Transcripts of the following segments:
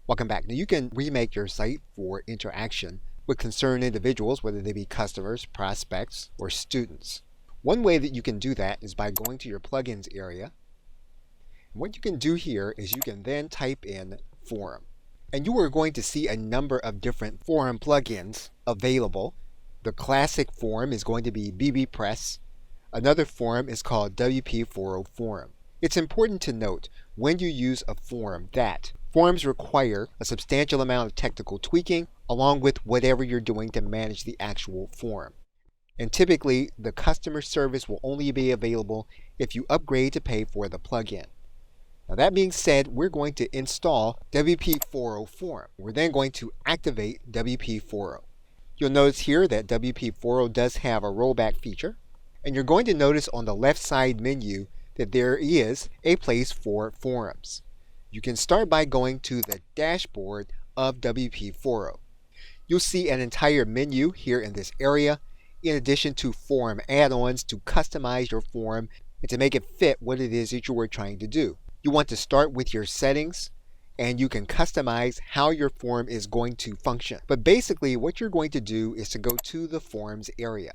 Welcome back. Now you can remake your site for interaction with concerned individuals, whether they be customers, prospects, or students. One way that you can do that is by going to your plugins area. And what you can do here is you can then type in forum. And you are going to see a number of different forum plugins available. The classic forum is going to be BBPress. Another forum is called WP40 Forum. It's important to note when you use a forum that forums require a substantial amount of technical tweaking along with whatever you're doing to manage the actual forum. And typically, the customer service will only be available if you upgrade to pay for the plugin. Now that being said, we're going to install WP40 Forum. We're then going to activate WP40. You'll notice here that WP40 does have a rollback feature. And you're going to notice on the left side menu that there is a place for forums. You can start by going to the dashboard of WP40. You'll see an entire menu here in this area, in addition to forum add-ons to customize your forum and to make it fit what it is that you are trying to do. You want to start with your settings, and you can customize how your forum is going to function. But basically what you're going to do is to go to the forums area.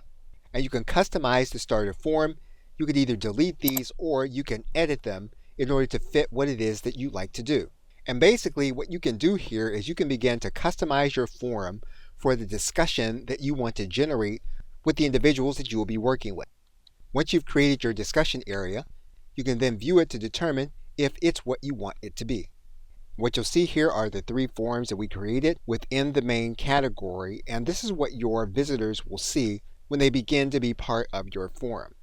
And you can customize the starter forum. You could either delete these or you can edit them in order to fit what it is that you like to do. And basically what you can do here is you can begin to customize your forum for the discussion that you want to generate with the individuals that you will be working with. Once you've created your discussion area, you can then view it to determine if it's what you want it to be. What you'll see here are the 3 forums that we created within the main category, and this is what your visitors will see when they begin to be part of your forum.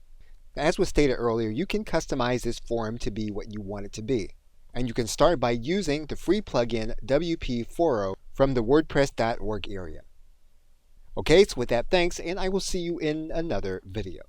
As was stated earlier, you can customize this forum to be what you want it to be. And you can start by using the free plugin WP40 from the WordPress.org area. Okay, so with that, thanks, and I will see you in another video.